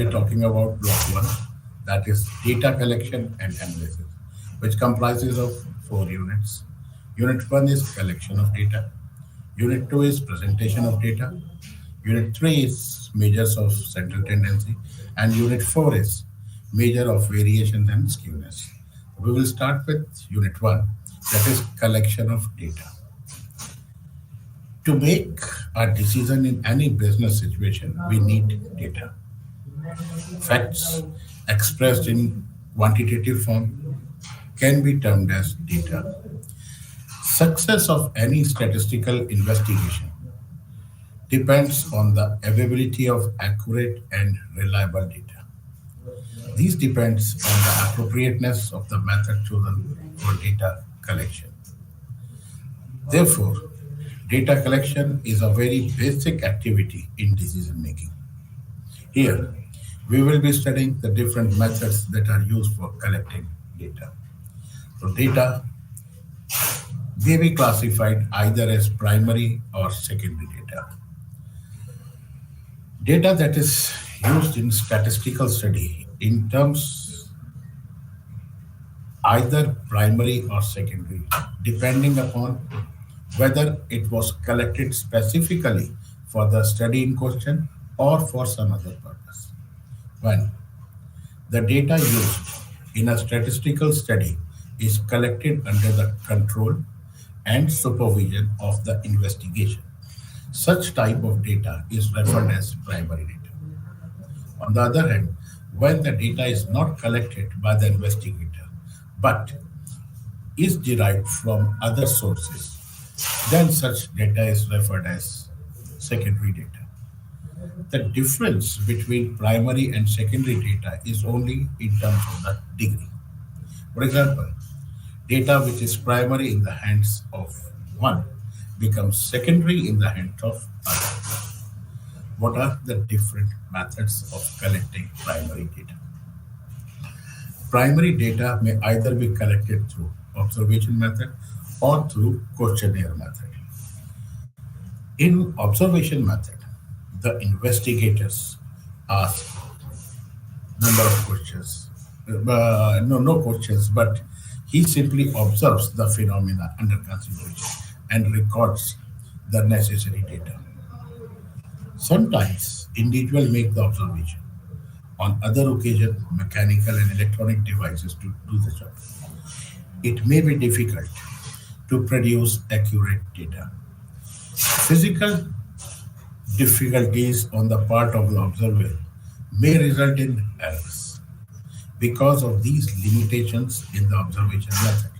be talking about block one, that is data collection and analysis, which comprises of four units. Unit one is collection of data. Unit two is presentation of data. Unit three is measures of central tendency, and unit four is measure of variation and skewness. We will start with unit one, that is collection of data. To make a decision in any business situation, we need data. Facts expressed in quantitative form can be termed as data. Success of any statistical investigation depends on the availability of accurate and reliable data. These depends on the appropriateness of the method chosen for data collection. Therefore, data collection is a very basic activity in decision making. Here, we will be studying the different methods that are used for collecting data. So, data may be classified either as primary or secondary data. Data that is used in statistical study in terms either primary or secondary, depending upon whether it was collected specifically for the study in question or for some other purpose. When the data used in a statistical study is collected under the control and supervision of the investigation, such type of data is referred as primary data. On the other hand, when the data is not collected by the investigator but is derived from other sources, then such data is referred as secondary data. The difference between primary and secondary data is only in terms of the degree. For example, data which is primary in the hands of one becomes secondary in the hands of other. What are the different methods of collecting primary data? Primary data may either be collected through observation method or through questionnaire method. In observation method, the investigators ask number of questions. No questions, but he simply observes the phenomena under consideration and records the necessary data. Sometimes individual make the observation. On other occasions, mechanical and electronic devices to do the job. It may be difficult to produce accurate data. Physical difficulties on the part of the observer may result in errors. Because of these limitations in the observation method,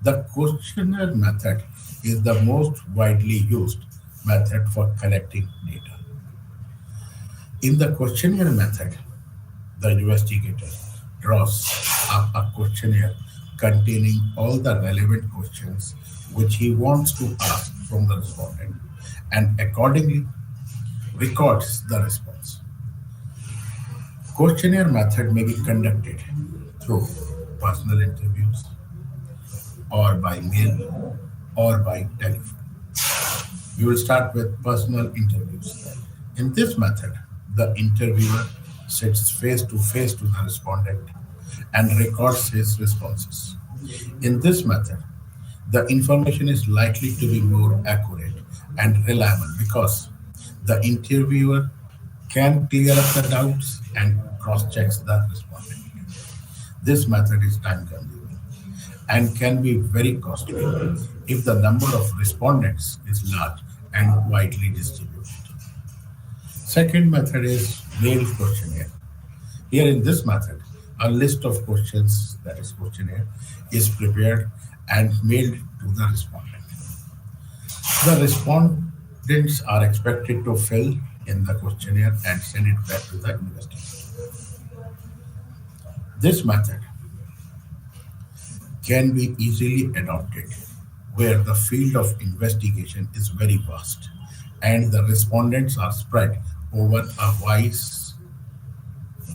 the questionnaire method is the most widely used method for collecting data. In the questionnaire method, the investigator draws up a questionnaire containing all the relevant questions which he wants to ask from the respondent and accordingly records the response. Questionnaire method may be conducted through personal interviews or by mail or by telephone. We will start with personal interviews. In this method, the interviewer sits face to face to the respondent and records his responses. In this method, the information is likely to be more accurate and reliable because the interviewer can clear up the doubts and cross-checks the respondent. This method is time-consuming and can be very costly if the number of respondents is large and widely distributed. Second method is mail questionnaire. Here in this method, a list of questions, that is questionnaire, is prepared and mailed to the respondent. The respondents are expected to fill in the questionnaire and send it back to the investigator. This method can be easily adopted where the field of investigation is very vast and the respondents are spread over a wide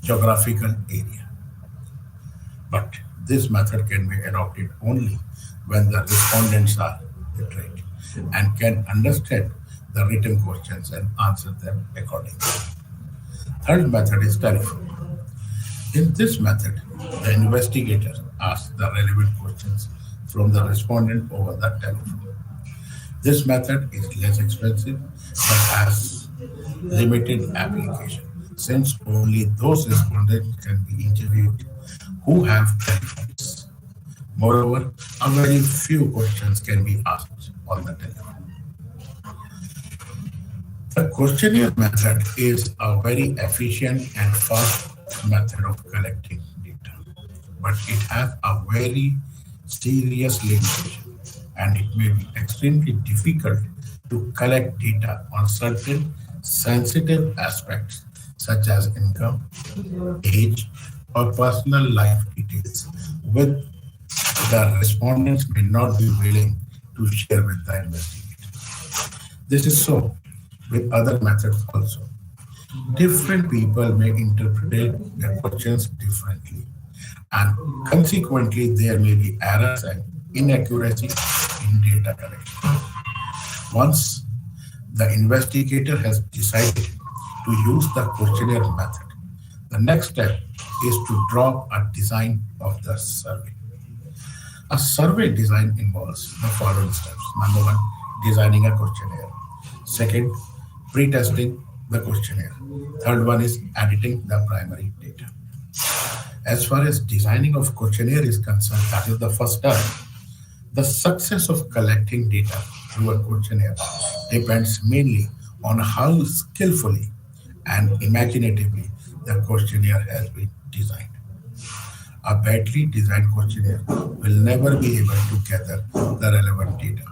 geographical area. But this method can be adopted only when the respondents are literate and can understand the written questions and answer them accordingly. Third method is telephone. In this method, the investigator asks the relevant questions from the respondent over the telephone. This method is less expensive but has limited application since only those respondents can be interviewed who have telephones. Moreover, a very few questions can be asked on the telephone. The questionnaire method is a very efficient and fast method of collecting data, but it has a very serious limitation, and it may be extremely difficult to collect data on certain sensitive aspects such as income, age, or personal life details with the respondents may not be willing to share with the investigator. This is so with other methods also. Different people may interpret the questions differently, and consequently, there may be errors and inaccuracy in data collection. Once the investigator has decided to use the questionnaire method, the next step is to draw a design of the survey. A survey design involves the following steps. Number one, designing a questionnaire. Second, pre-testing the questionnaire. Third one is editing the primary data. As far as designing of questionnaire is concerned, that is the first step. The success of collecting data through a questionnaire depends mainly on how skillfully and imaginatively the questionnaire has been designed. A badly designed questionnaire will never be able to gather the relevant data.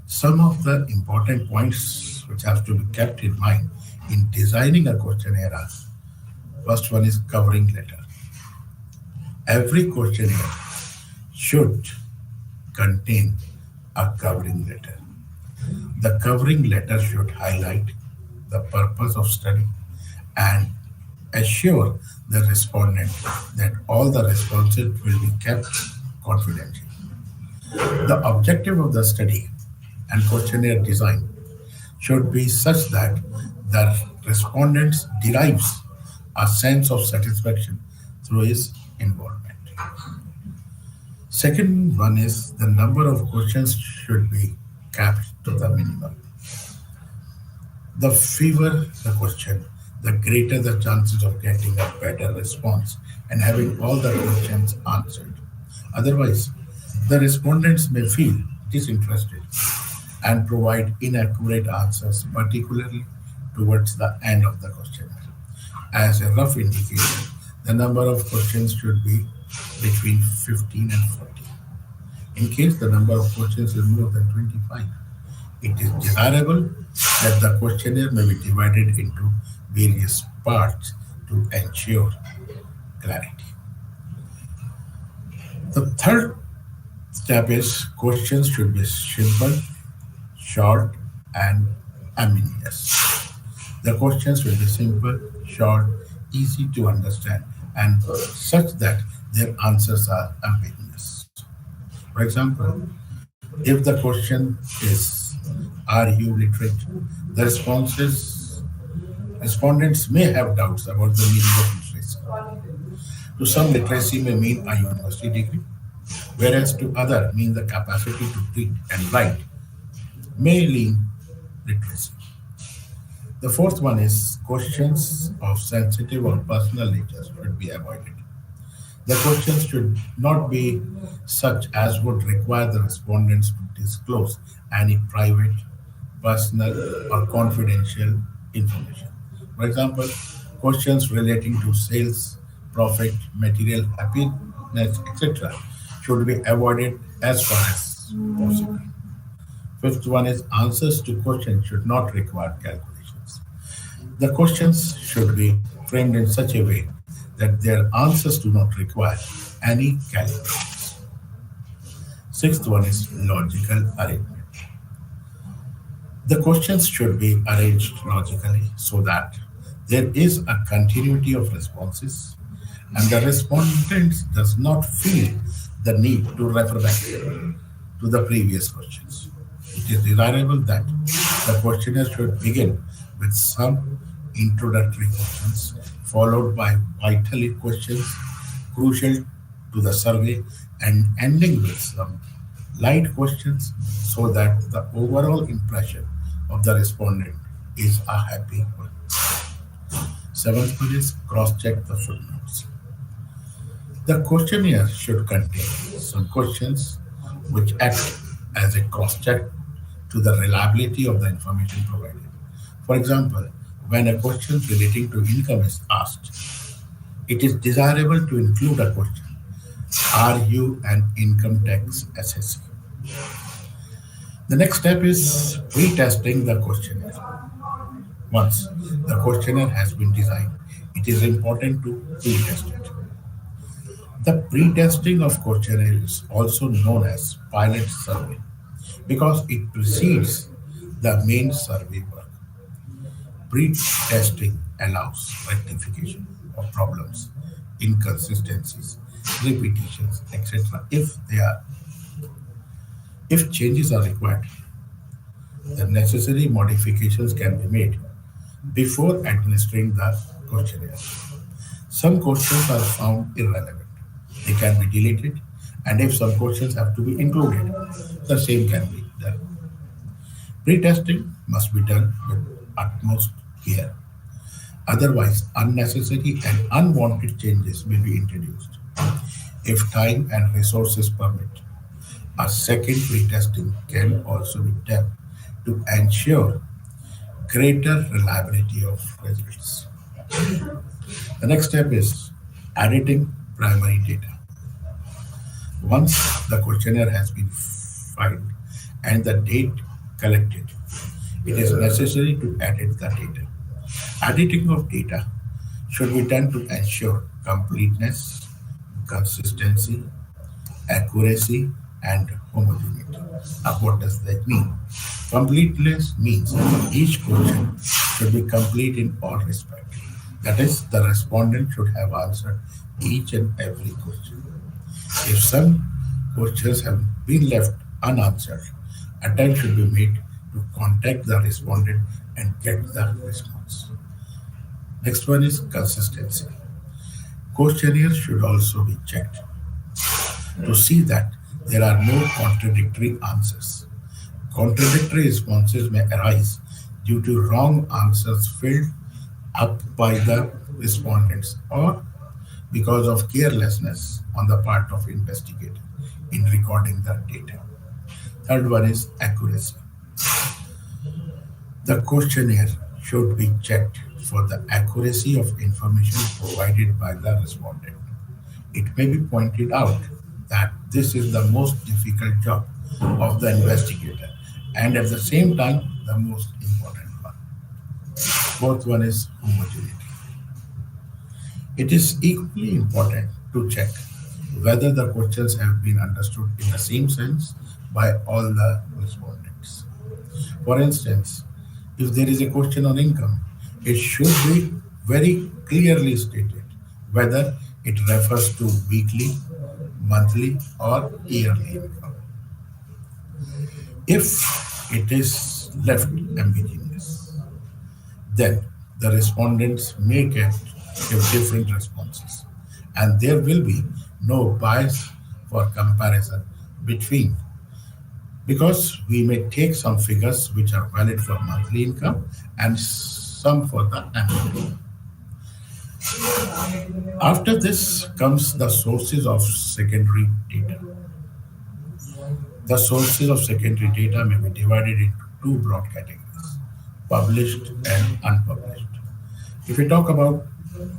Some of the important points which have to be kept in mind in designing a questionnaire are: first one is covering letter. Every questionnaire should contain a covering letter. The covering letter should highlight the purpose of study and assure the respondent that all the responses will be kept confidential. The objective of the study and questionnaire design should be such that the respondent derives a sense of satisfaction through his involvement. Second one is the number of questions should be capped to the minimum. The fewer the question, the greater the chances of getting a better response and having all the questions answered. Otherwise, the respondents may feel disinterested and provide inaccurate answers, particularly towards the end of the questionnaire. As a rough indication, the number of questions should be between 15 and 40. In case the number of questions is more than 25, it is desirable that the questionnaire may be divided into various parts to ensure clarity. The third step is questions should be simple, short, and ambiguous. The questions will be simple, short, easy to understand, and such that their answers are ambiguous. For example, if the question is, "Are you literate?" the respondents may have doubts about the meaning of literacy. To some, literacy may mean a university degree, whereas to other mean the capacity to read and write may mean literacy. The fourth one is questions of sensitive or personal nature should be avoided. The questions should not be such as would require the respondents to disclose any private, personal, or confidential information. For example, questions relating to sales, profit, material happiness, etc., should be avoided as far as possible. Fifth one is answers to questions should not require calculations. The questions should be framed in such a way that their answers do not require any calculations. Sixth one is logical arrangement. The questions should be arranged logically so that there is a continuity of responses and the respondent does not feel the need to refer back to the previous questions. It is desirable that the questionnaire should begin with some introductory questions followed by vital questions crucial to the survey, and ending with some light questions so that the overall impression of the respondent is a happy one. Seventh one is cross check the footnotes. The questionnaire should contain some questions which act as a cross check to the reliability of the information provided. For example, when a question relating to income is asked, it is desirable to include a question: are you an income tax assessee? The next step is pre-testing the questionnaire. Once the questionnaire has been designed, it is important to pre-test it. The pre-testing of questionnaire is also known as pilot survey because it precedes the main survey work. Pre-testing allows rectification of problems, inconsistencies, repetitions, etc. If changes are required, the necessary modifications can be made before administering the questionnaire. Some questions are found irrelevant. They can be deleted, and if some questions have to be included, the same can be done. Pre-testing must be done with utmost care. Otherwise, unnecessary and unwanted changes may be introduced. If time and resources permit, a second pre-testing can also be done to ensure greater reliability of results. The next step is editing primary data. Once the questionnaire has been filed and the date collected, it is necessary to edit the data. Editing of data should be done to ensure completeness, consistency, accuracy, and homogeneity. Now, what does that mean? Completeness means each question should be complete in all respects. That is, the respondent should have answered each and every question. If some questions have been left unanswered, attempt should be made to contact the respondent and get the response. Next one is consistency. Questionnaires should also be checked to see that there are no contradictory answers. Contradictory responses may arise due to wrong answers filled up by the respondents or because of carelessness on the part of investigator in recording the data. Third one is accuracy. The questionnaire should be checked for the accuracy of information provided by the respondent. It may be pointed out that this is the most difficult job of the investigator and at the same time the most important one. Fourth one is homogeneity. It is equally important to check whether the questions have been understood in the same sense by all the respondents. For instance, if there is a question on income, it should be very clearly stated whether it refers to weekly, monthly, or yearly income. If it is left ambiguous, then the respondents may give different responses, and there will be no bias for comparison between because we may take some figures which are valid for monthly income and some for the annual. After this comes the sources of secondary data. The sources of secondary data may be divided into two broad categories: published and unpublished. If we talk about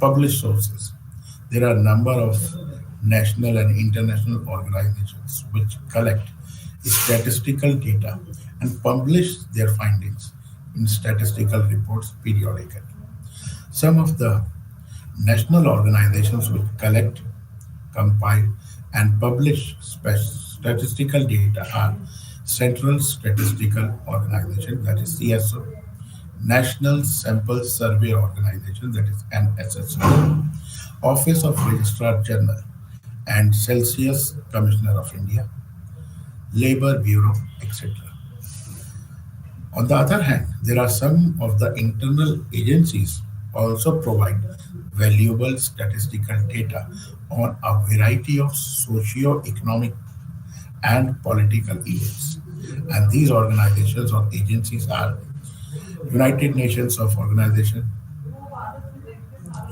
published sources, there are a number of national and international organizations which collect statistical data and publish their findings in statistical reports periodically. Some of the national organizations which collect, compile, and publish statistical data are Central Statistical Organization, that is CSO, National Sample Survey Organization, that is NSSO, Office of Registrar General, and Celsius Commissioner of India, Labor Bureau, etc. On the other hand, there are some of the internal agencies also provide valuable statistical data on a variety of socio-economic and political events. And these organizations or agencies are United Nations of Organization,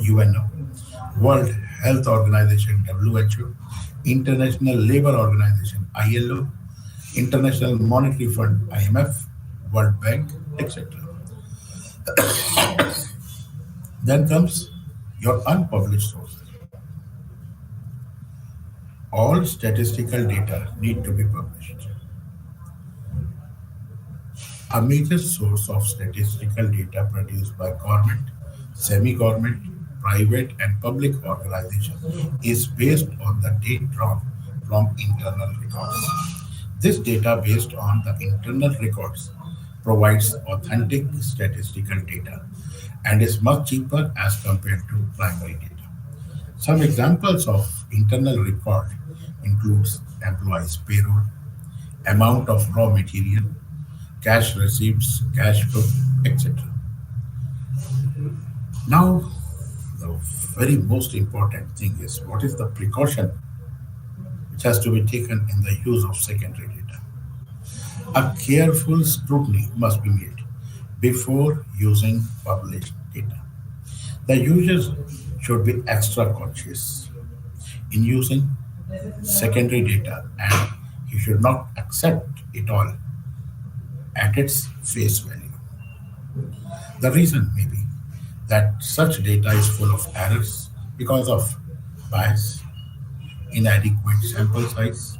UNO, World Health Organization, WHO, International Labour Organization, ILO, International Monetary Fund, IMF, World Bank, etc. Then comes your unpublished sources. All statistical data need to be published. A major source of statistical data produced by government, semi-government, private and public organizations is based on the data drawn from internal records. This data based on the internal records provides authentic statistical data and is much cheaper as compared to primary data. Some examples of internal record includes employees payroll, amount of raw material, cash receipts, cash flow, etc. Now, the very most important thing is what is the precaution which has to be taken in the use of secondary data. A careful scrutiny must be made before using published data. The users should be extra conscious in using secondary data and he should not accept it all at its face value. The reason may be that such data is full of errors because of bias, inadequate sample size,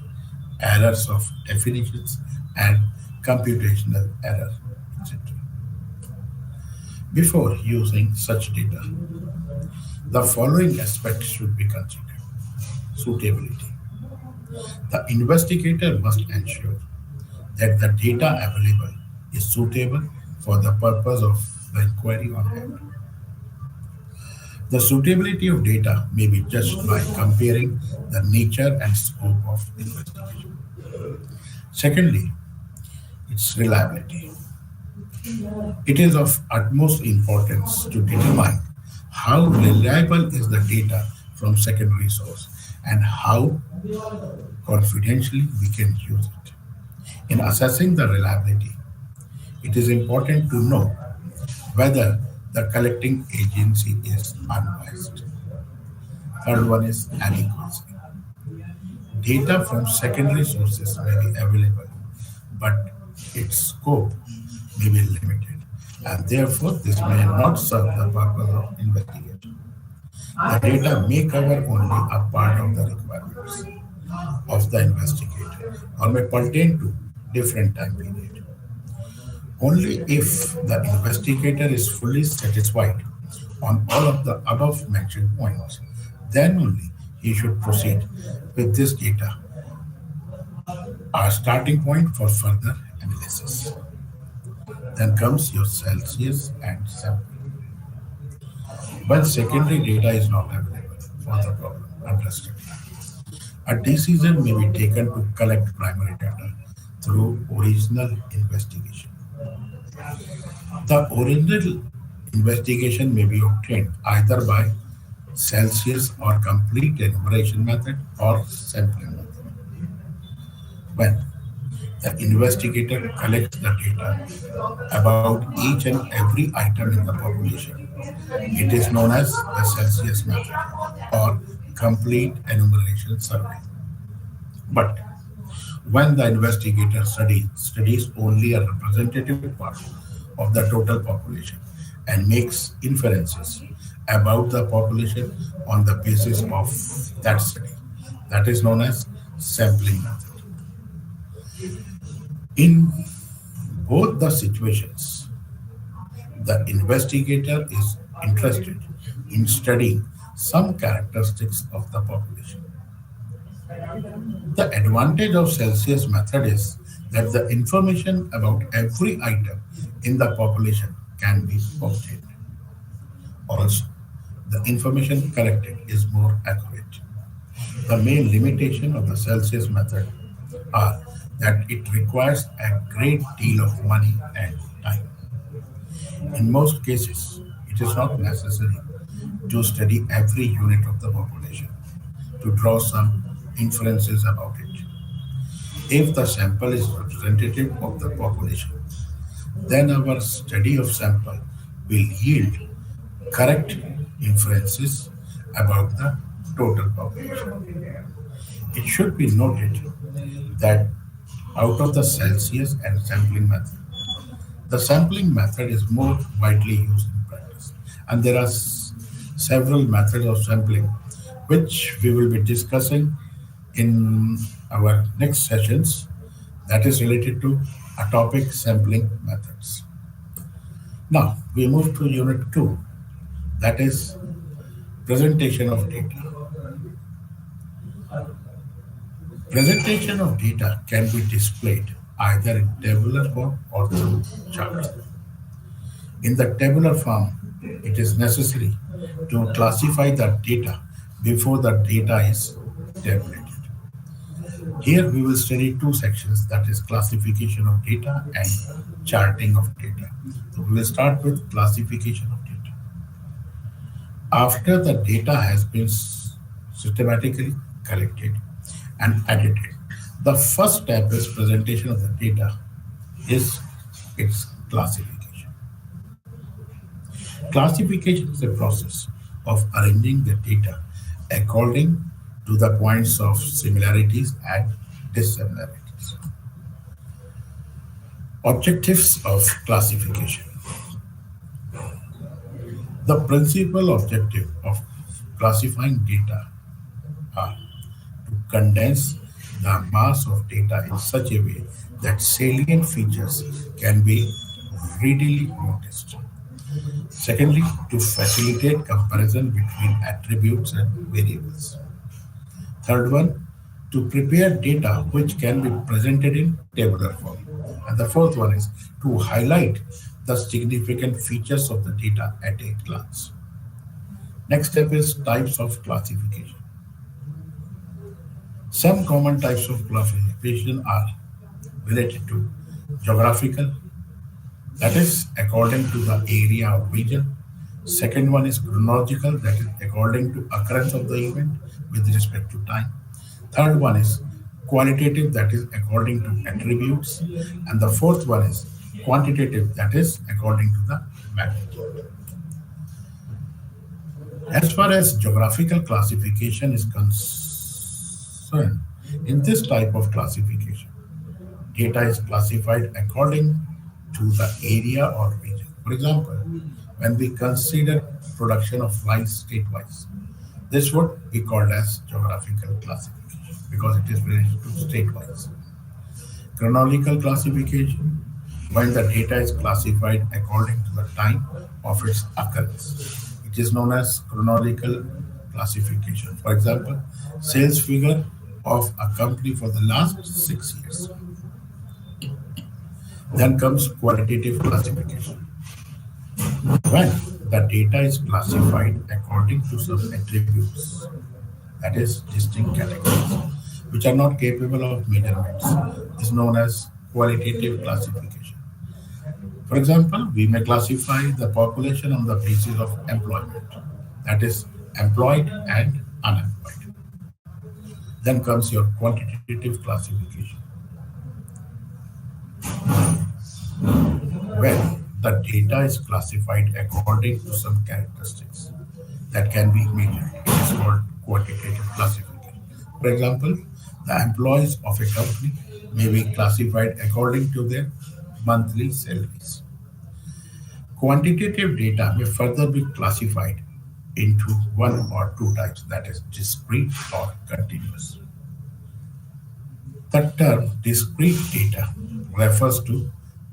errors of definitions, and computational error, etc. Before using such data, the following aspects should be considered. Suitability. The investigator must ensure that the data available is suitable for the purpose of the inquiry on hand. The suitability of data may be judged by comparing the nature and scope of investigation. Secondly, its reliability. It is of utmost importance to determine how reliable is the data from secondary source and how confidentially we can use it. In assessing the reliability, it is important to know whether the collecting agency is unbiased. Third one is adequacy. Data from secondary sources may be available, but its scope may be limited, and therefore this may not serve the purpose of investigation. The data may cover only a part of the requirements of the investigator or may pertain to different time period. Only if the investigator is fully satisfied on all of the above mentioned points, then only he should proceed with this data, our starting point for further analysis. Then comes your Celsius and sample. When secondary data is not available for the problem under study, a decision may be taken to collect primary data through original investigation. The original investigation may be obtained either by Celsius or complete enumeration method or sampling method. When the investigator collects the data about each and every item in the population, it is known as the Celsius method or complete enumeration survey. But when the investigator studies only a representative part of the total population and makes inferences about the population on the basis of that study, that is known as sampling method. In both the situations, the investigator is interested in studying some characteristics of the population. The advantage of Celsius method is that the information about every item in the population can be obtained. Also, the information collected is more accurate. The main limitation of the Celsius method are that it requires a great deal of money and time. In most cases, It is not necessary to study every unit of the population to draw some inferences about it. If the sample is representative of the population, then our study of sample will yield correct inferences about the total population. It should be noted that out of the Celsius and sampling method, the sampling method is more widely used in practice, and there are several methods of sampling which we will be discussing in our next sessions that is related to atopic sampling methods. Now we move to unit 2, that is presentation of data. Presentation of data can be displayed either in tabular form or through charts. In the tabular form, it is necessary to classify the data before the data is tabulated. Here we will study two sections, that is classification of data and charting of data. So we will start with classification of data. After the data has been systematically collected and edited, the first step is presentation of the data is its classification. Classification is a process of arranging the data according to the points of similarities and dissimilarities. Objectives of classification. The principal objective of classifying data are to condense the mass of data in such a way that salient features can be readily noticed. Secondly, to facilitate comparison between attributes and variables. Third one, to prepare data which can be presented in tabular form. And the fourth one is to highlight the significant features of the data at a glance. Next step is types of classification. Some common types of classification are related to geographical, that is according to the area or region. Second one is chronological, that is according to occurrence of the event with respect to time. Third one is qualitative, that is according to attributes. And the fourth one is quantitative, that is according to the magnitude. As far as geographical classification is concerned, in this type of classification, data is classified according to the area or region. For example, when we consider production of rice state-wise, this would be called as geographical classification because it is related to state-wise. Chronological classification, when the data is classified according to the time of its occurrence. It is known as chronological classification. For example, sales figure of a company for the last 6 years. Then comes qualitative classification. When the data is classified according to some attributes, that is distinct categories, which are not capable of measurements, is known as qualitative classification. For example, we may classify the population on the basis of employment, that is employed and unemployed. Then comes your quantitative classification. When the data is classified according to some characteristics that can be measured, it is called quantitative classification. For example, the employees of a company may be classified according to their monthly salaries. Quantitative data may further be classified into one or two types, that is discrete or continuous. The term discrete data refers to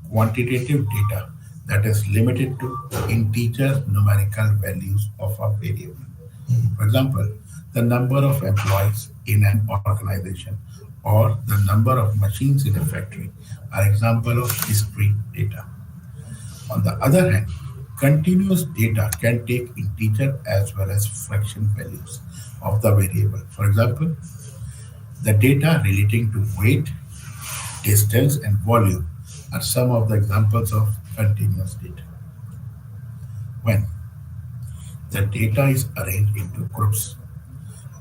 quantitative data that is limited to integer numerical values of a variable. For example, the number of employees in an organization or the number of machines in a factory are examples of discrete data. On the other hand, continuous data can take integer as well as fraction values of the variable. For example, the data relating to weight, distance, and volume are some of the examples of continuous data. When The data is arranged into groups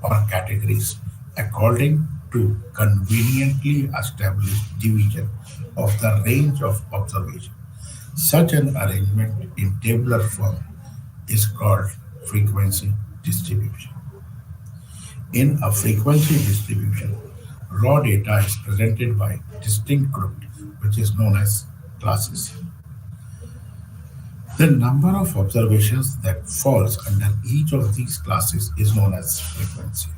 or categories according to conveniently established division of the range of observation. Such an arrangement in tabular form is called frequency distribution. In a frequency distribution, raw data is presented by distinct groups, which is known as classes. The number of observations that falls under each of these classes is known as frequency.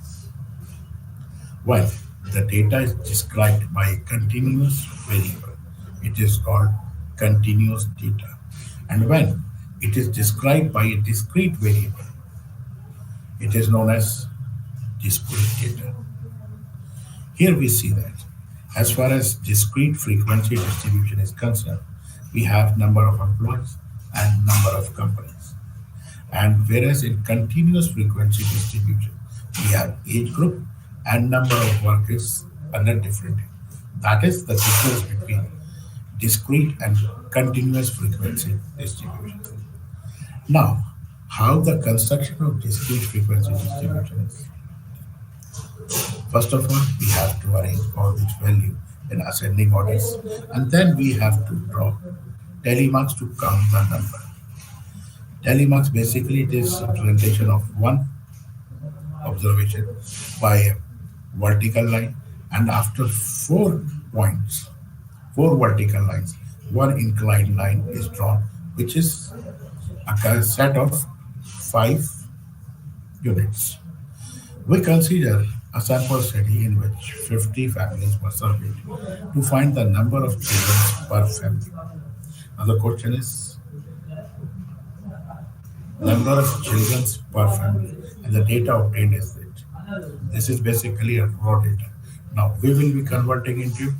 When the data is described by a continuous variable, it is called continuous data. And when it is described by a discrete variable, it is known as discrete data. Here we see that as far as discrete frequency distribution is concerned, we have number of employees and number of companies. And whereas in continuous frequency distribution, we have age group and number of workers under different. That is the difference between discrete and continuous frequency distribution. Now, how the construction of discrete frequency distribution is. First of all, we have to arrange all these value in ascending orders, and then we have to draw tally marks to count the number. Tally marks basically it is representation of one observation by a vertical line, and after 4 points, four vertical lines, one inclined line is drawn, which is a set of 5 units. We consider a sample study in which 50 families were surveyed to find the number of children per family. Now the question is number of children per family, and the data obtained is that. This is basically a raw data. Now we will be converting into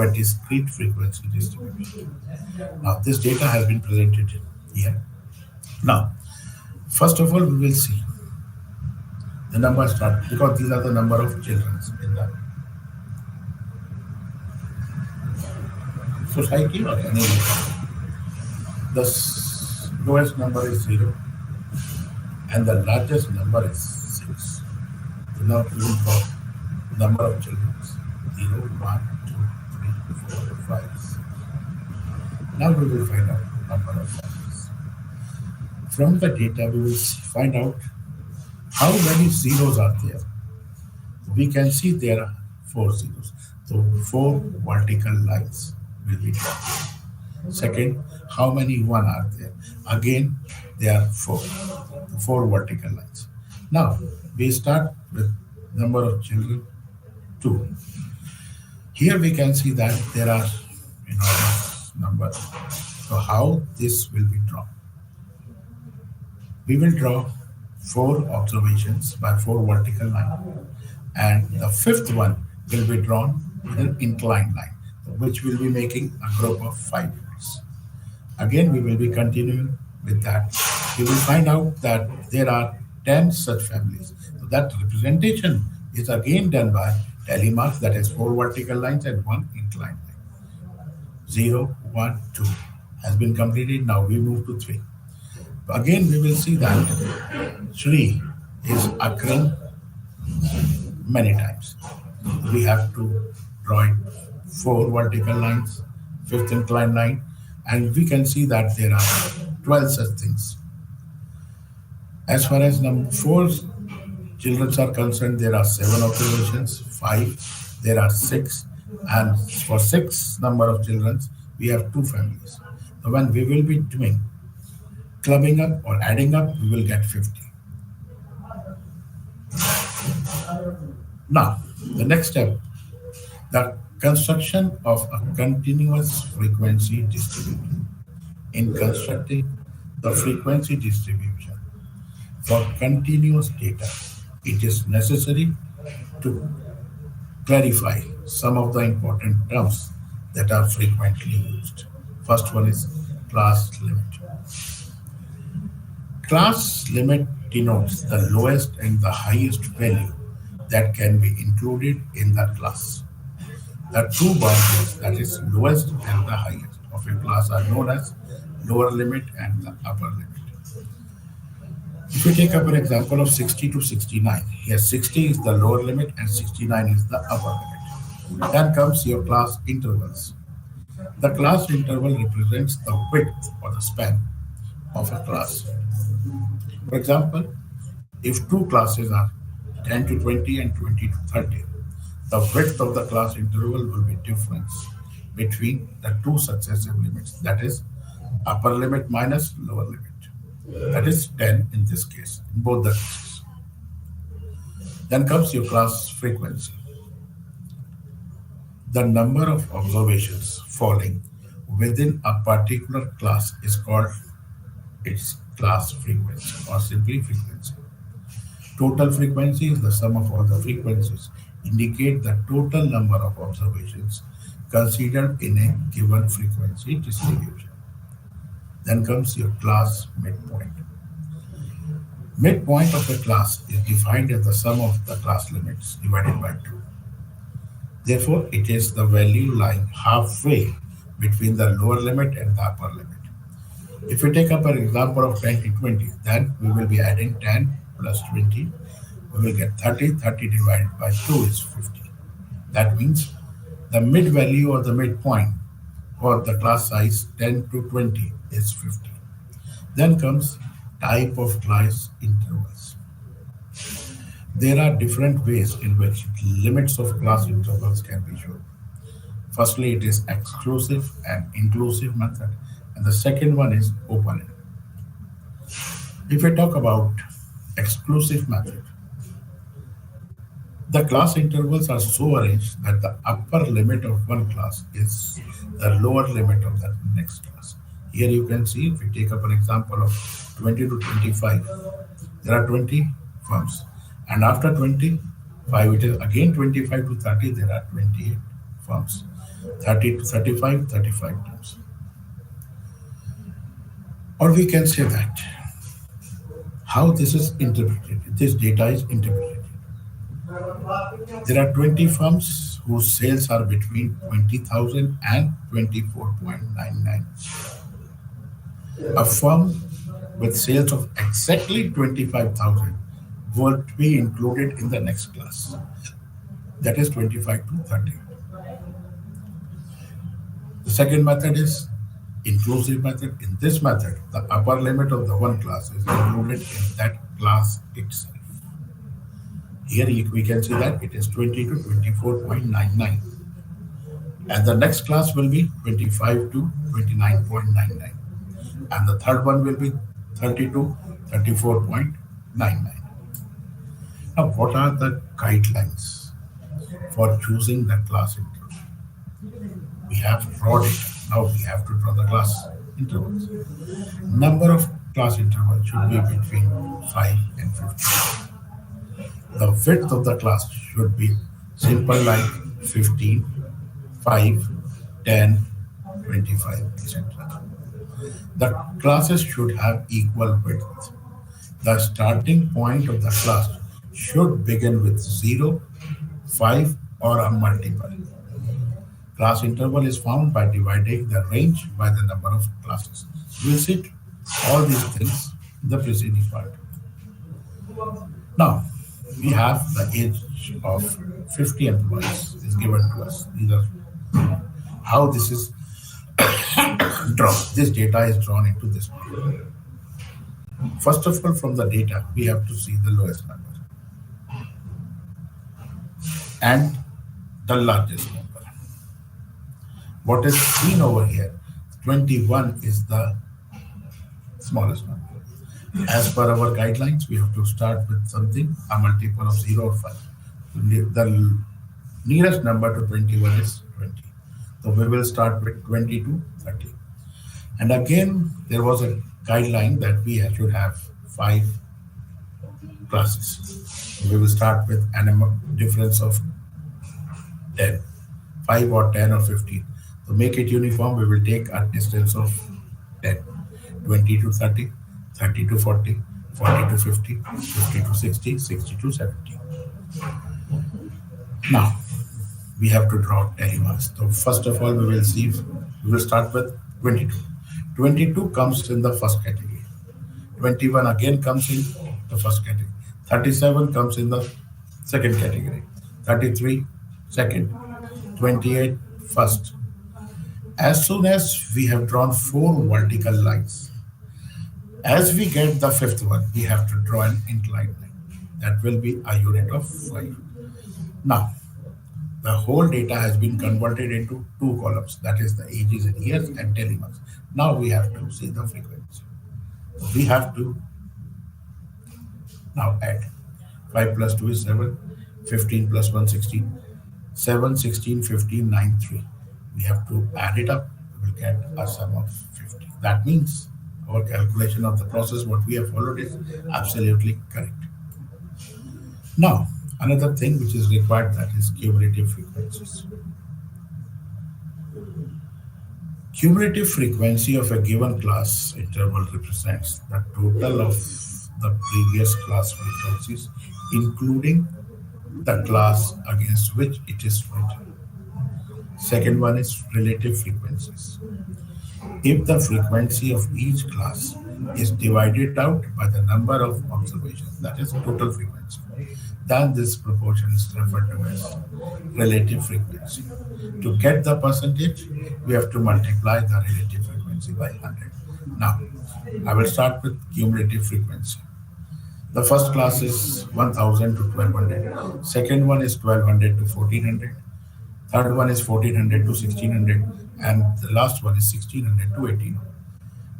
a discrete frequency distribution. Now this data has been presented here. Now, first of all, we will see the number start because these are the number of children in the society or any. The lowest number is 0 and the largest number is 6. So now we will draw number of children 0, 1, 2, 3, 4, 5, 6. Now we will find out number of families. From the data, we will find out how many zeros are there. We can see there are 4 zeros. So 4 vertical lines will be drawn. Second, how many one are there? Again, there are 4 vertical lines. Now we start with number of children 2. Here we can see that there are enormous numbers. So how this will be drawn? We will draw 4 observations by 4 vertical lines, and the fifth one will be drawn with an inclined line, which will be making a group of 5 units. Again, we will be continuing with that. We will find out that there are 10 such families. So that representation is again done by tally marks, that is 4 vertical lines and one inclined line. 0, 1, 2 has been completed. Now we move to 3. Again, we will see that 3 is occurring many times. We have to draw it 4 vertical lines, fifth inclined line, and we can see that there are 12 such things. As far as number 4 children are concerned, there are 7 observations, 5, there are 6, and for 6 number of children, we have 2 families. So when we will be doing clubbing up or adding up, we will get 50. Now, the next step, the construction of a continuous frequency distribution. In constructing the frequency distribution for continuous data, it is necessary to clarify some of the important terms that are frequently used. First one is class limit. Class limit denotes the lowest and the highest value that can be included in that class. The two boundaries, that is lowest and the highest of a class, are known as lower limit and the upper limit. If we take up an example of 60 to 69, here 60 is the lower limit and 69 is the upper limit. Then comes your class intervals. The class interval represents the width or the span of a class. For example, if two classes are 10 to 20 and 20 to 30, the width of the class interval will be difference between the two successive limits, that is, upper limit minus lower limit. That is 10 in this case, in both the cases. Then comes your class frequency. The number of observations falling within a particular class is called its class frequency or simply frequency. Total frequency is the sum of all the frequencies, indicate the total number of observations considered in a given frequency distribution. Then comes your class midpoint. Midpoint of a class is defined as the sum of the class limits divided by 2. Therefore, it is the value lying halfway between the lower limit and the upper limit. If we take up an example of 10 to 20, then we will be adding 10 plus 20. We will get 30. 30 divided by 2 is 50. That means the mid value or the midpoint for the class size 10 to 20 is 50. Then comes type of class intervals. There are different ways in which limits of class intervals can be shown. Firstly, it is exclusive and inclusive method, and the second one is open. If we talk about exclusive method, the class intervals are so arranged that the upper limit of one class is the lower limit of the next class. Here you can see, if we take up an example of 20 to 25, there are 20 firms. And after 25, it is again 25 to 30, there are 28 firms. 30 to 35, 35 times. Or we can say that how this is interpreted, this data is interpreted. There are 20 firms whose sales are between 20,000 and 24.99. A firm with sales of exactly 25,000 would be included in the next class. That is 25 to 30. The second method is inclusive method. In this method, the upper limit of the one class is included in that class itself. Here we can see that it is 20 to 24.99. And the next class will be 25 to 29.99. And the third one will be 30 to 34.99. Now, what are the guidelines for choosing the class interval? We have draw data. Now we have to draw the class intervals. Number of class intervals should be between 5 and 15. The width of the class should be simple like 15, 5, 10, 25, etc. The classes should have equal width. The starting point of the class should begin with 0, 5, or a multiple. Class interval is found by dividing the range by the number of classes. We'll see all these things in the preceding part. Now, we have the age of 50 employees is given to us. These are how this is drawn. This data is drawn into this way. First of all, from the data, we have to see the lowest number and the largest number. What is seen over here, 21 is the smallest number. As per our guidelines, we have to start with something, a multiple of 0 or 5. The nearest number to 21 is 20. So we will start with 20 to 30. And again, there was a guideline that we should have 5 classes. We will start with an difference of 10, 5 or 10 or 15. To make it uniform, we will take a distance of 10, 20 to 30, 30 to 40, 40 to 50, 50 to 60, 60 to 70. Now, we have to draw telemarks. So first of all, we will start with 22. 22 comes in the first category. 21 again comes in the first category. 37 comes in the second category. 33 second. 28 first. As soon as we have drawn four vertical lines, as we get the fifth one, we have to draw an inclined line. That will be a unit of 5. Now, the whole data has been converted into two columns, that is the ages in years and daily months. Now we have to see the frequency. We have to now add 5 plus 2 is 7, 15 plus 1 16, 7, 16, 15, 9, 3. We have to add it up, we will get a sum of 50. That means our calculation of the process, what we have followed, is absolutely correct. Now, another thing which is required, that is cumulative frequencies. Cumulative frequency of a given class interval represents the total of the previous class frequencies, including the class against which it is written. Second one is relative frequencies. If the frequency of each class is divided out by the number of observations, that is total frequency, then this proportion is referred to as relative frequency. To get the percentage, we have to multiply the relative frequency by 100. Now, I will start with cumulative frequency. The first class is 1000 to 1200. Second one is 1200 to 1400. Third one is 1400 to 1600. And the last one is 1600 to 1800.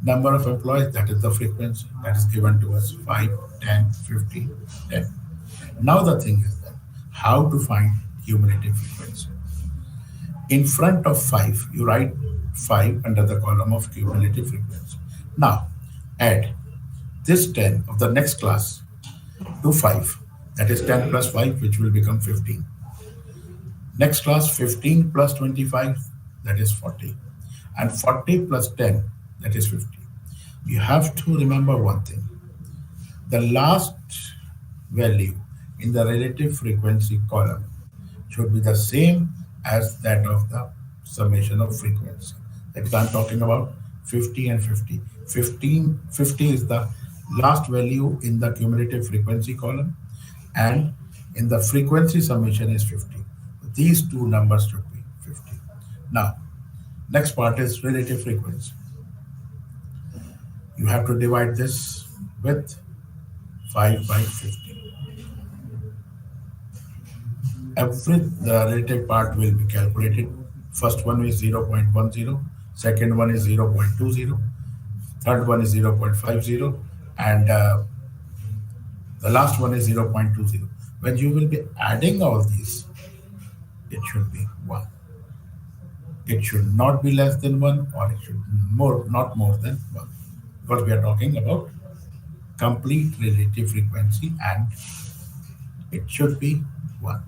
Number of employees, that is the frequency that is given to us, 5, 10, 15, 10. Now the thing is that how to find cumulative frequency. In front of 5, you write 5 under the column of cumulative frequency. Now add this 10 of the next class to 5, that is 10 plus 5, which will become 15. Next class, 15 plus 25, that is 40. And 40 plus 10, that is 50. You have to remember one thing. The last value in the relative frequency column should be the same as that of the summation of frequency. That is, I'm talking about 50 and 50. 50 is the last value in the cumulative frequency column, and in the frequency summation is 50. These two numbers should be 50. Now, next part is relative frequency. You have to divide this with 5 by 50. The relative part will be calculated. First one is 0.10, second one is 0.20, third one is 0.50, and the last one is 0.20. When you will be adding all these, it should be 1. It should not be less than 1, or it should not more than 1. Because we are talking about complete relative frequency, and it should be 1.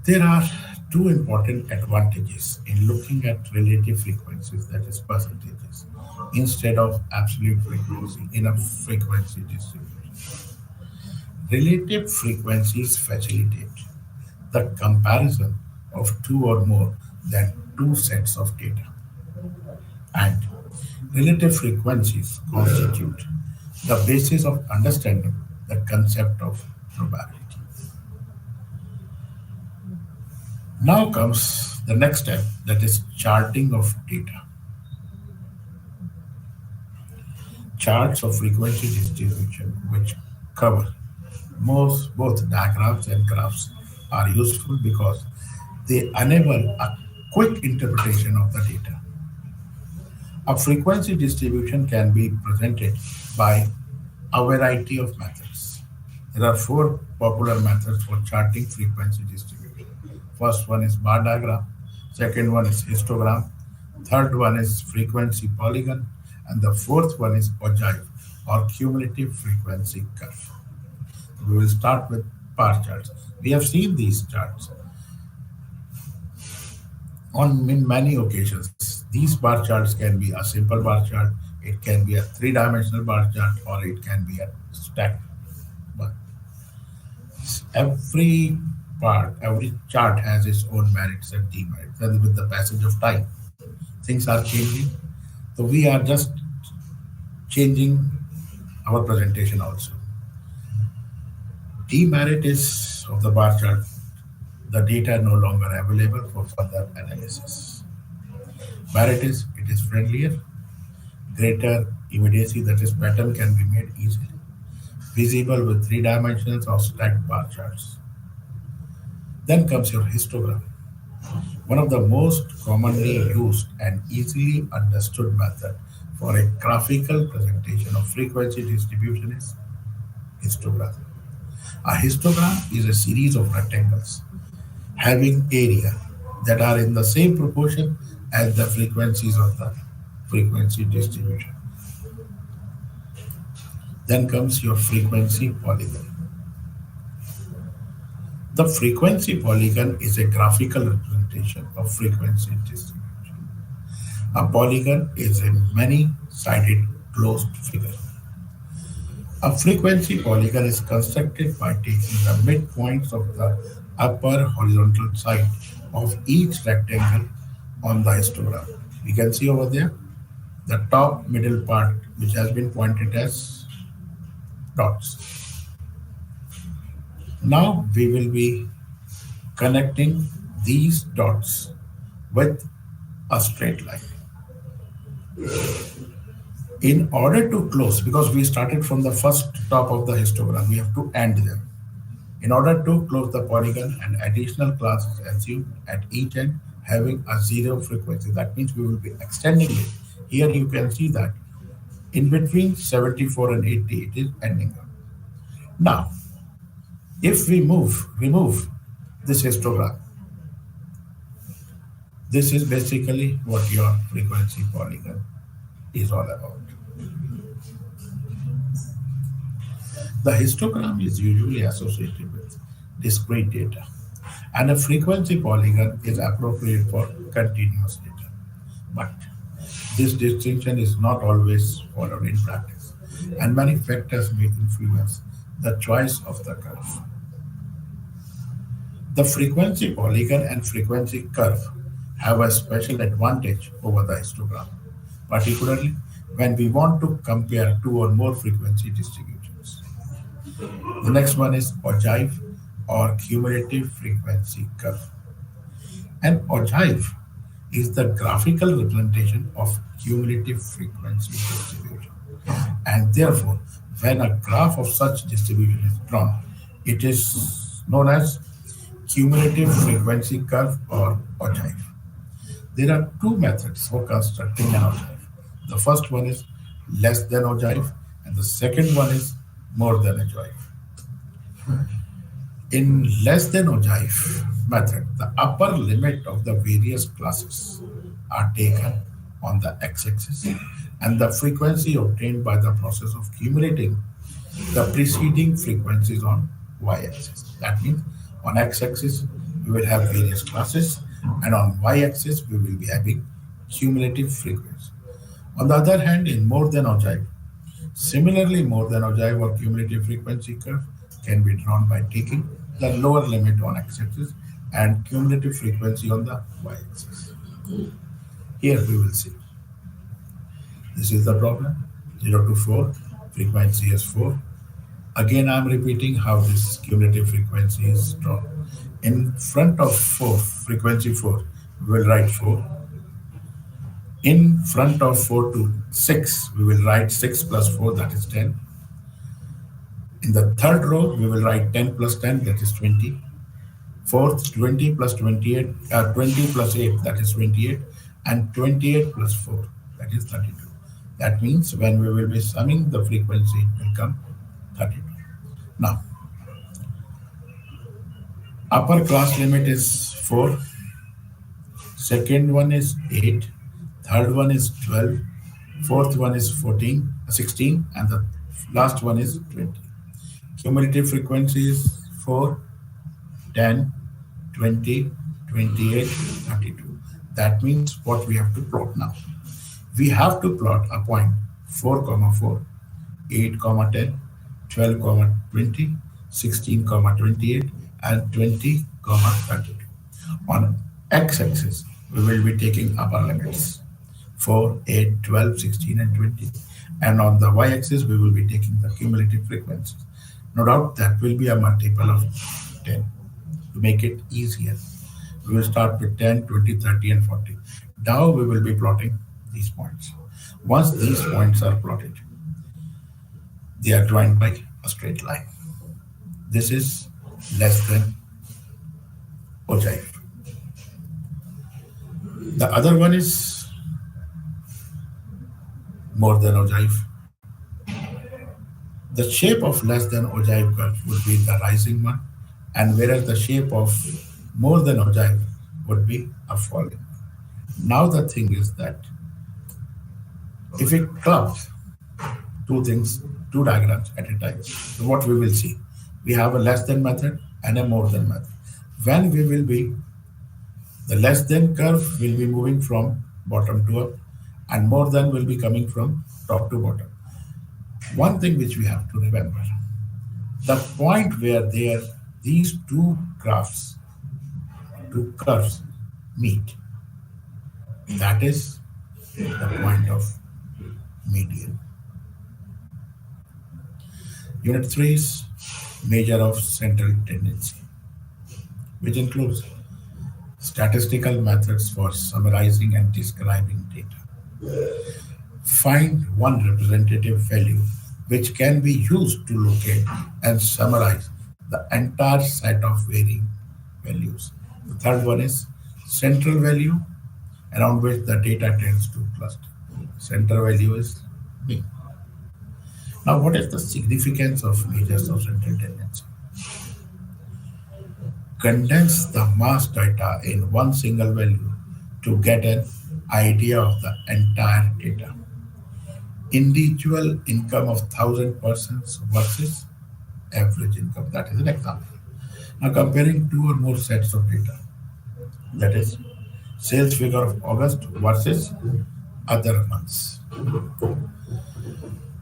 There are two important advantages in looking at relative frequencies, that is percentages, instead of absolute frequency in a frequency distribution. Relative frequencies facilitate the comparison of two or more than two sets of data. And relative frequencies constitute the basis of understanding the concept of probability. Now comes the next step, that is charting of data. Charts of frequency distribution, which cover both diagrams and graphs, are useful because they enable a quick interpretation of the data. A frequency distribution can be presented by a variety of methods. There are four popular methods for charting frequency distribution. First one is bar diagram, second one is histogram, third one is frequency polygon, and the fourth one is ogive or cumulative frequency curve. We will start with bar charts. We have seen these charts in many occasions. These bar charts can be a simple bar chart, it can be a three-dimensional bar chart, or it can be a stacked bar. Every chart has its own merits and demerits, and with the passage of time, things are changing. So we are just changing our presentation also. Demerit is of the bar chart, the data no longer available for further analysis. Merit is it is friendlier, greater immediacy, that is pattern can be made easily visible with three dimensions or stacked bar charts. Then comes your histogram. One of the most commonly used and easily understood method for a graphical presentation of frequency distribution is histogram. A histogram is a series of rectangles having area that are in the same proportion as the frequencies of the frequency distribution. Then comes your frequency polygon. The frequency polygon is a graphical representation of frequency distribution. A polygon is a many-sided closed figure. A frequency polygon is constructed by taking the midpoints of the upper horizontal side of each rectangle on the histogram. We can see over there the top middle part which has been pointed as dots. Now we will be connecting these dots with a straight line. In order to close, because we started from the first top of the histogram, we have to end them. In order to close the polygon, an additional class is assumed at each end having a zero frequency. That means we will be extending it. Here you can see that in between 74 and 80, it is ending up. Now, if we remove this histogram, this is basically what your frequency polygon is all about. The histogram is usually associated with discrete data, and a frequency polygon is appropriate for continuous data. But this distinction is not always followed in practice, and many factors may influence the choice of the curve. The frequency polygon and frequency curve have a special advantage over the histogram, particularly when we want to compare two or more frequency distributions. The next one is ogive or cumulative frequency curve. An ogive is the graphical representation of cumulative frequency distribution. And therefore, when a graph of such distribution is drawn, it is known as cumulative frequency curve or ogive. There are two methods for constructing an ogive. The first one is less than ogive, and the second one is more than ogive. In less than ogive method, the upper limit of the various classes are taken on the x-axis, and the frequency obtained by the process of cumulating the preceding frequencies on y-axis. That means on x-axis we will have various classes, and on y-axis we will be having cumulative frequency. On the other hand, in more than ogive, similarly more than ogive or cumulative frequency curve can be drawn by taking the lower limit on x-axis and cumulative frequency on the y-axis. Here we will see. This is the problem. 0 to 4, frequency is 4. Again, I am repeating how this cumulative frequency is drawn. In front of 4, frequency 4, we will write 4. In front of 4 to 6, we will write 6 plus 4, that is 10. In the third row, we will write 10 plus 10, that is 20. Fourth, 20 plus 28, 20 plus 8, that is 28. And 28 plus 4, that is 32. That means when we will be summing the frequency, it will come 32. Now, upper class limit is 4. Second one is 8. Third one is 12. Fourth one is 14, 16. And the last one is 20. Cumulative frequency is 4, 10, 20, 28, 32. That means what we have to plot now. We have to plot a point 4, 4, 8, 10, 12, 20, 16, 28, and 20, 32. On x-axis, we will be taking upper limits 4, 8, 12, 16, and 20. And on the y-axis, we will be taking the cumulative frequencies. No doubt that will be a multiple of 10. To make it easier, we will start with 10, 20, 30, and 40. Now we will be plotting these points. Once these points are plotted, they are joined by a straight line. This is less than ogive. The other one is more than ogive. The shape of less than ogive curve would be the rising one, and whereas the shape of more than ogive would be a falling. Now the thing is that if we club two things, two diagrams at a time, so what we will see, we have a less than method and a more than method. When we will be, the less than curve will be moving from bottom to up, and more than will be coming from top to bottom. One thing which we have to remember, the point where there these two graphs, two curves meet, that is the point of median. Unit 3 is measure of central tendency, which includes statistical methods for summarizing and describing data. Find one representative value which can be used to locate and summarize the entire set of varying values. The third one is central value around which the data tends to cluster. Central value is mean. Now, what is the significance of measures of central tendency? Condense the mass data in one single value to get an idea of the entire data. Individual income of 1,000 persons versus average income. That is an example. Now, comparing two or more sets of data, that is, sales figure of August versus other months.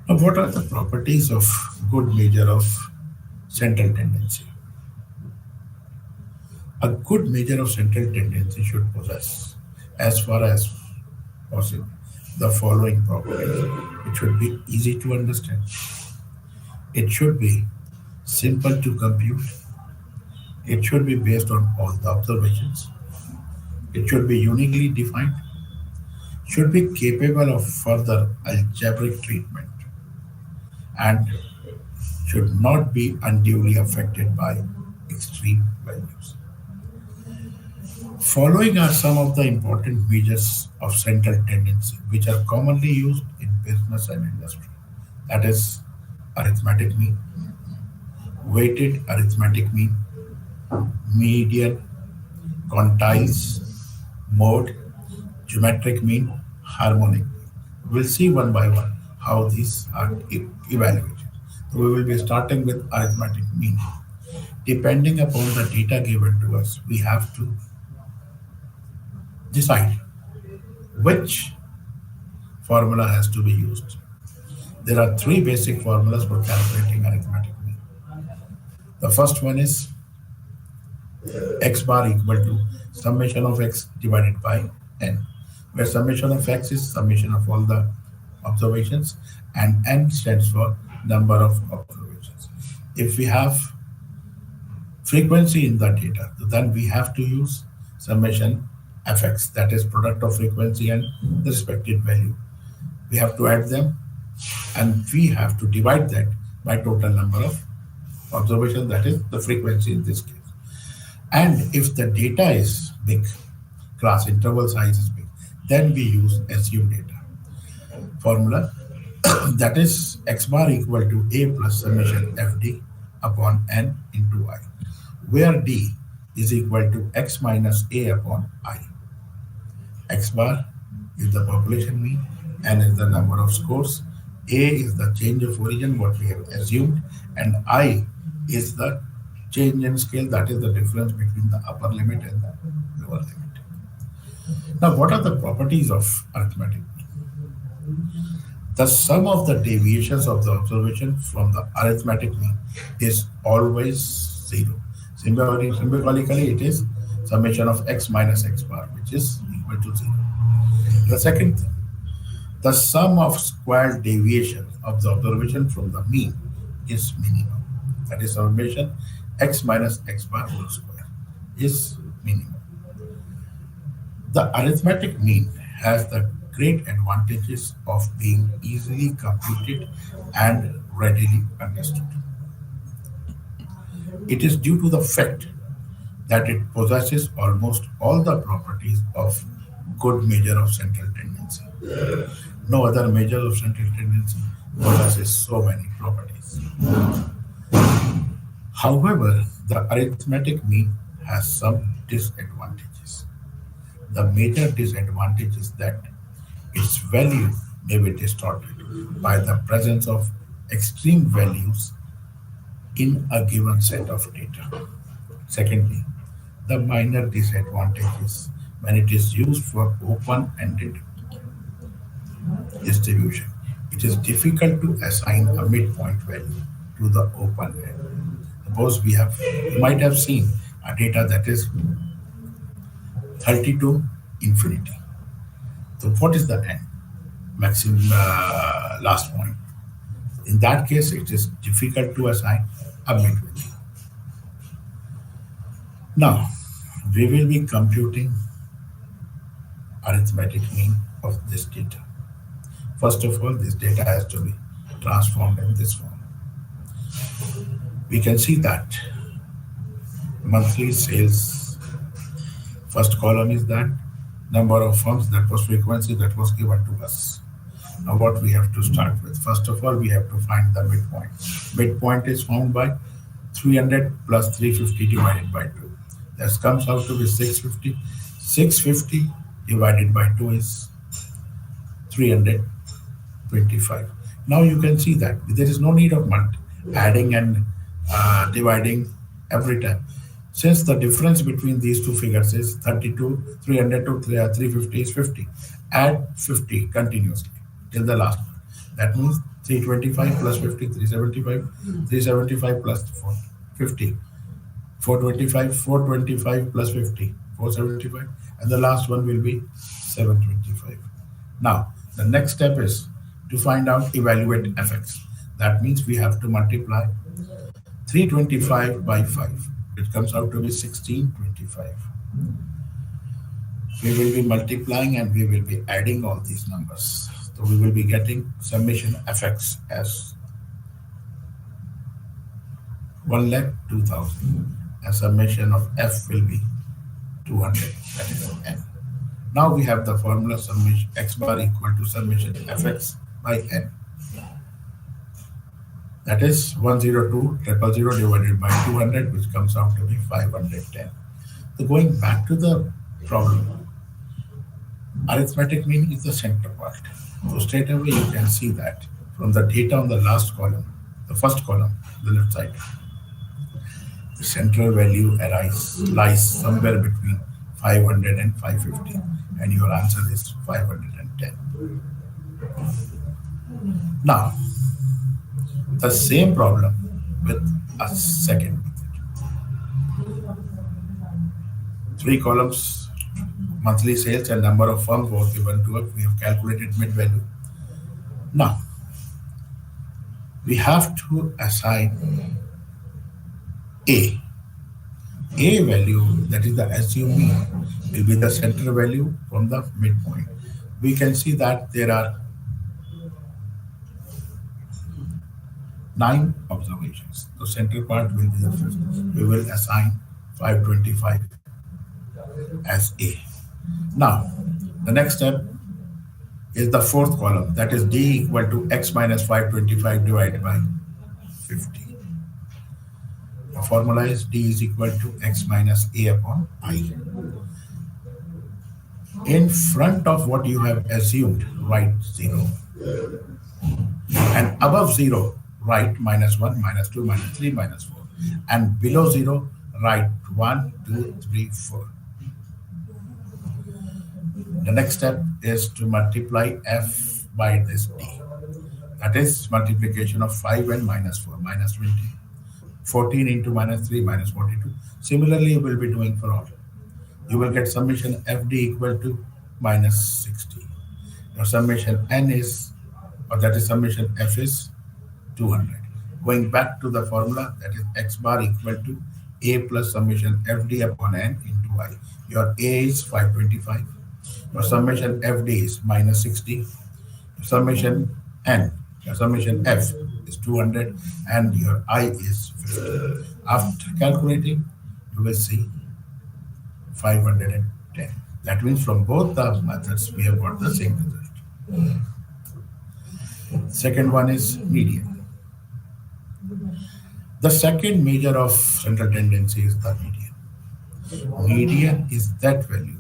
Now, what are the properties of good measure of central tendency? A good measure of central tendency should possess, as far as possible, the following properties. It should be easy to understand. It should be simple to compute. It should be based on all the observations. It should be uniquely defined. Should be capable of further algebraic treatment and should not be unduly affected by extreme values. Following are some of the important measures of central tendency which are commonly used in business and industry. That is arithmetic mean, weighted arithmetic mean, median, quantiles, mode, geometric mean, harmonic mean. We'll see one by one how these are evaluated. So we will be starting with arithmetic mean. Depending upon the data given to us, we have to decide which formula has to be used. There are three basic formulas for calculating arithmetic mean. The first one is x bar equal to summation of x divided by n, where summation of x is summation of all the observations and n stands for number of observations. If we have frequency in the data, then we have to use summation fx, that is product of frequency and the respective value. We have to add them and we have to divide that by total number of observations, that is the frequency in this case. And if the data is big, class interval size is big, then we use assumed data formula that is x bar equal to a plus summation fd upon n into I, where d is equal to x minus a upon I. X bar is the population mean, n is the number of scores, a is the change of origin, what we have assumed, and I is the change in scale, that is the difference between the upper limit and the lower limit. Now, what are the properties of arithmetic? The sum of the deviations of the observation from the arithmetic mean is always zero. Symbolically, it is summation of x minus x bar, which is equal to zero. The second thing, The sum of squared deviations of the observation from the mean is minimum. That is summation x minus x bar whole square is minimum. The arithmetic mean has the great advantages of being easily computed and readily understood. It is due to the fact that it possesses almost all the properties of good measure of central tendency. No other measure of central tendency possesses so many properties. However, the arithmetic mean has some disadvantages. The major disadvantage is that its value may be distorted by the presence of extreme values in a given set of data. Secondly, the minor disadvantage is when it is used for open-ended distribution. It is difficult to assign a midpoint value to the open end. Suppose you might have seen a data that is 30 to infinity. So what is the end? Maximum last point. In that case, it is difficult to assign a mid value. Now, we will be computing arithmetic mean of this data. First of all, this data has to be transformed in this form. We can see that monthly sales, first column is that number of firms, that was frequency that was given to us. Now what we have to start with? First of all, we have to find the midpoint. Midpoint is found by 300 plus 350 divided by 2. That comes out to be 650. 650 divided by 2 is 325. Now you can see that there is no need of adding and dividing every time. Since the difference between these two figures is 32, 300 to 350 is 50. Add 50 continuously till the last one. That means 325 plus 50, 375, 375 plus 50, 425, 425 plus 50, 475, and the last one will be 725. Now, the next step is to find out evaluate fx. That means we have to multiply 325 by 5. It comes out to be 1625. We will be multiplying and we will be adding all these numbers. So we will be getting summation fx as 1,02,000. A summation of f will be 200. That is n. Now we have the formula summation x bar equal to summation fx by n. That is 102,000 divided by 200, which comes out to be 510. So going back to the problem, arithmetic mean is the center part. So straight away you can see that from the data on the last column, the first column, the left side, the central value lies somewhere between 500 and 550, and your answer is 510. Now, the same problem with a second method. 3 columns, monthly sales and number of firms was given to us. We have calculated mid value. Now, we have to assign A. A value, that is the assumed mean, will be the center value from the midpoint. We can see that there are 9 observations. The center part will be the first. We will assign 525 as A. Now, the next step is the fourth column, that is D equal to x minus 525 divided by 50. The formula is D is equal to x minus A upon I. In front of what you have assumed, write 0. And above 0, write minus 1, minus 2, minus 3, minus 4. And below 0, write 1, 2, 3, 4. The next step is to multiply f by this d. That is multiplication of 5 and minus 4, minus 20. 14 into minus 3, minus 42. Similarly, you will be doing for all. You will get summation fd equal to minus 60. Your summation n is, or that is summation f is 200. Going back to the formula, that is x bar equal to a plus summation fd upon n into I. Your a is 525. Your summation fd is minus 60. Your summation n, your summation f is 200, and your I is 50. After calculating, you will see 510. That means from both the methods, we have got the same result. Second one is median. The second measure of central tendency is the median. Median is that value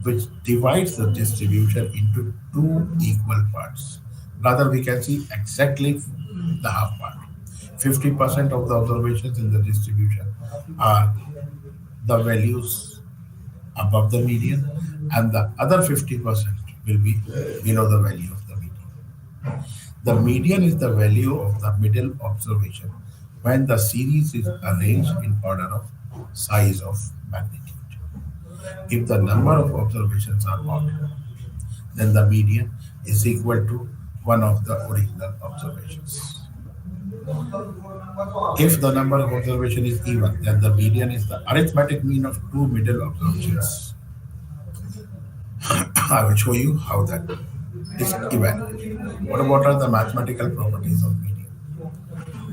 which divides the distribution into two equal parts. Rather, we can see exactly the half part. 50% of the observations in the distribution are the values above the median, and the other 50% will be below the value of the median. The median is the value of the middle observation when the series is arranged in order of size of magnitude. If the number of observations are odd, then the median is equal to one of the original observations. If the number of observation is even, then the median is the arithmetic mean of two middle observations. I will show you how that is evaluated. What are the mathematical properties of median?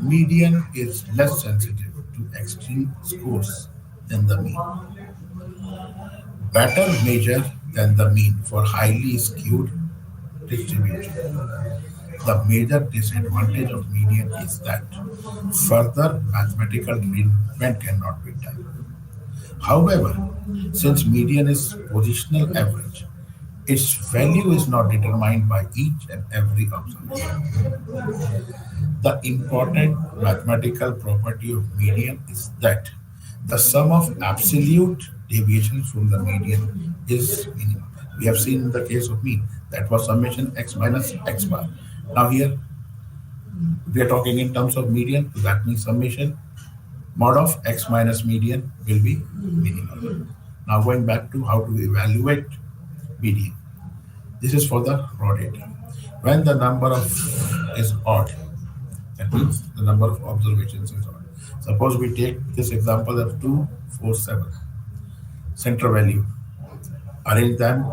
Median is less sensitive to extreme scores than the mean. Better measure than the mean for highly skewed distribution. The major disadvantage of median is that further mathematical treatment cannot be done. However, since median is positional average, its value is not determined by each and every observation. The important mathematical property of median is that the sum of absolute deviations from the median is minimum. We have seen in the case of mean that was summation x minus x bar. Now here we are talking in terms of median, so that means summation mod of x minus median will be minimum. Now going back to how to evaluate median. This is for the raw data. When the number of is odd, that means the number of observations is odd. Suppose we take this example of 2, 4, 7. Center value. Arrange them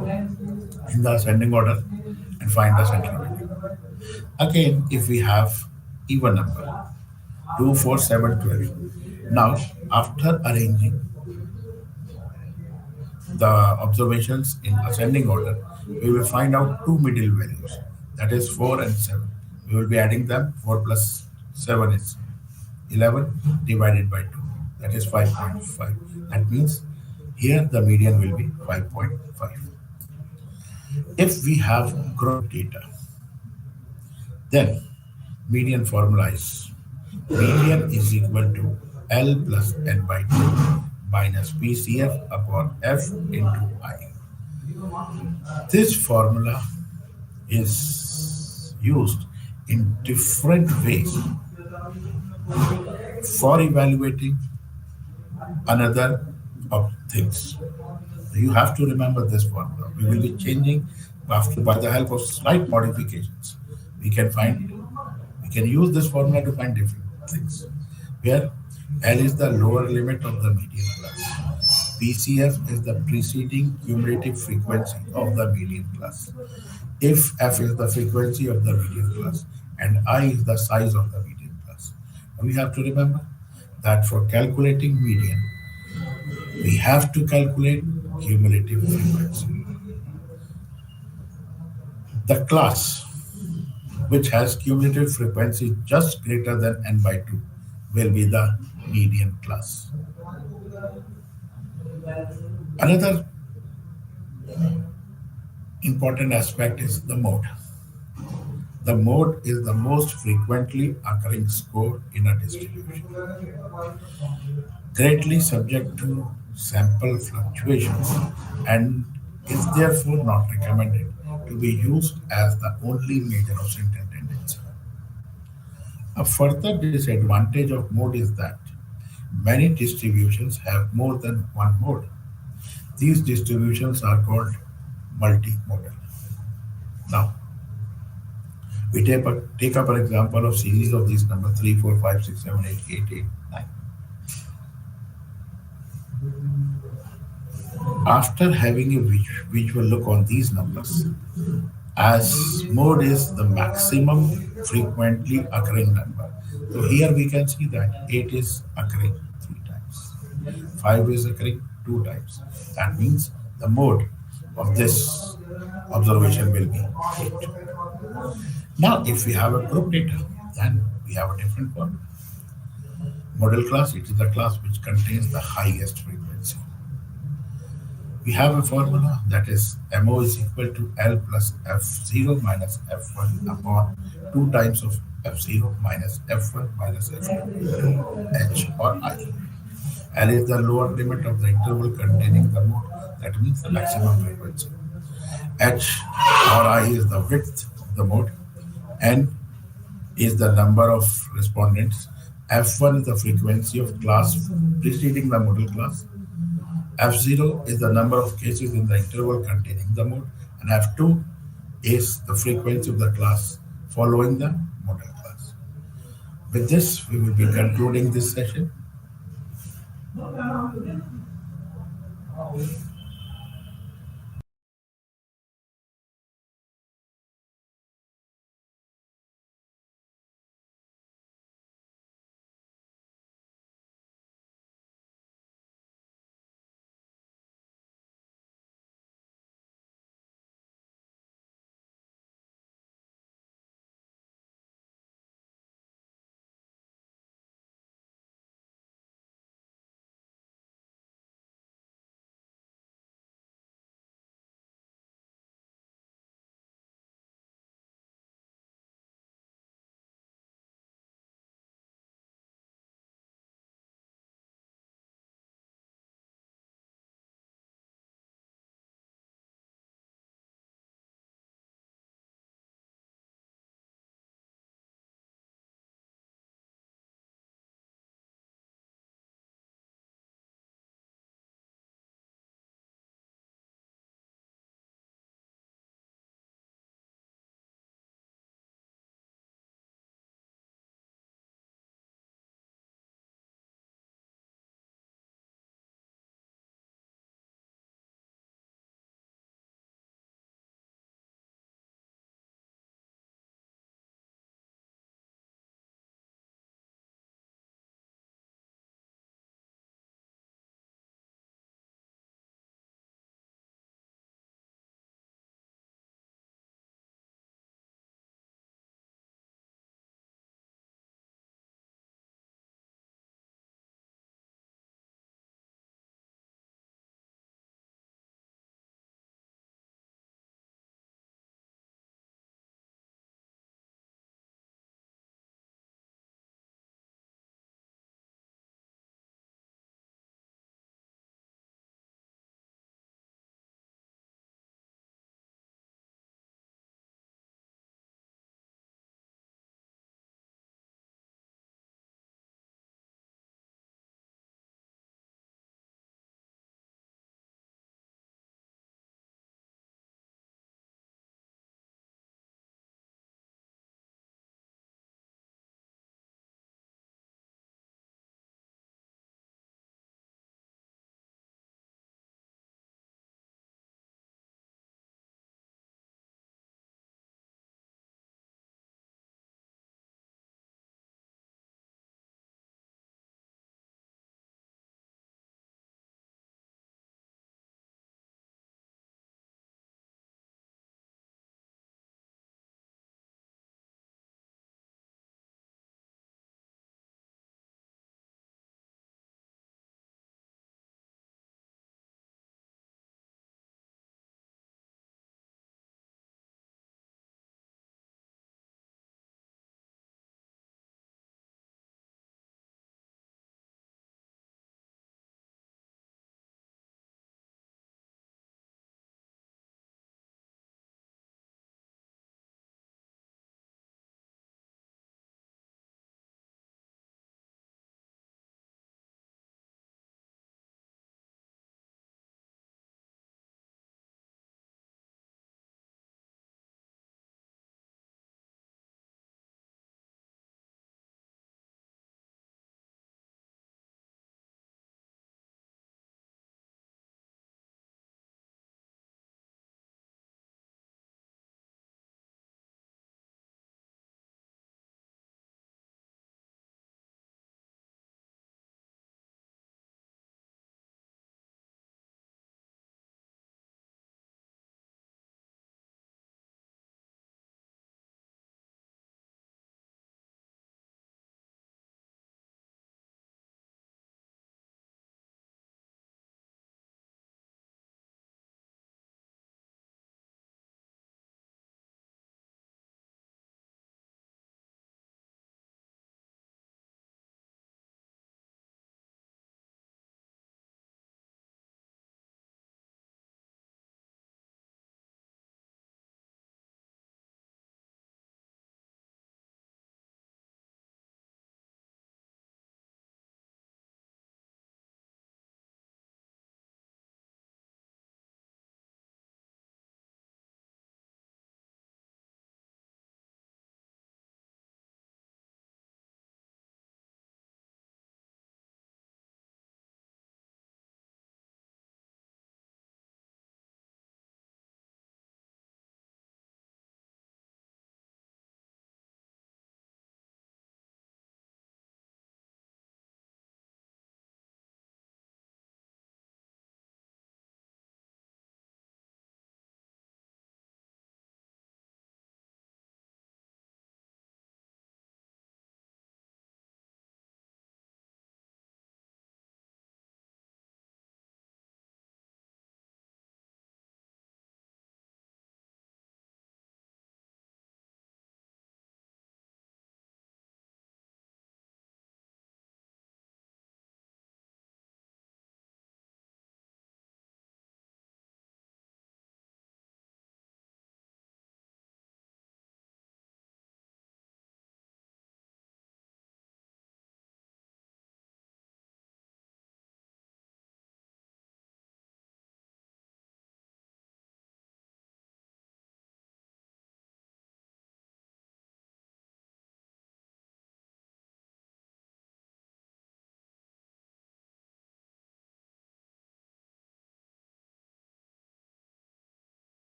in the ascending order and find the center value. Again, if we have even number, 2, 4, 7, 12. Now, after arranging the observations in ascending order, we will find out two middle values, that is 4 and 7. We will be adding them. 4 plus 7 is 11 divided by 2, that is 5.5. That means here the median will be 5.5. If we have group data, then median formula is median is equal to L plus N by 2 minus PCF upon F into I. This formula is used in different ways for evaluating another of things. You have to remember this formula. We will be changing after by the help of slight modifications. We can find, we can use this formula to find different things. Where L is the lower limit of the median class. PCF is the preceding cumulative frequency of the median class. If F is the frequency of the median class and I is the size of the median class. We have to remember that for calculating median, we have to calculate cumulative frequency. The class which has cumulative frequency just greater than n by 2 will be the median class. Another important aspect is the mode. The mode is the most frequently occurring score in a distribution, greatly subject to sample fluctuations and is therefore not recommended to be used as the only measure of central tendency. A further disadvantage of mode is that many distributions have more than one mode. These distributions are called multimodal. Now, We take up an example of series of these numbers 3, 4, 5, 6, 7, 8, 8, 8, 9. After having a visual look on these numbers, as mode is the maximum frequently occurring number. So here we can see that 8 is occurring 3 times, 5 is occurring 2 times. That means the mode of this observation will be 8. Now, if we have a group data, then we have a different one. Model class, it is the class which contains the highest frequency. We have a formula that is MO is equal to L plus F0 minus F1 upon 2 times of F0 minus F1 minus F2, H or I. L is the lower limit of the interval containing the mode, that means the maximum frequency. H or I is the width of the mode. N is the number of respondents. F1 is the frequency of class preceding the model class. F0 is the number of cases in the interval containing the mode, and F2 is the frequency of the class following the model class. With this, we will be concluding this session.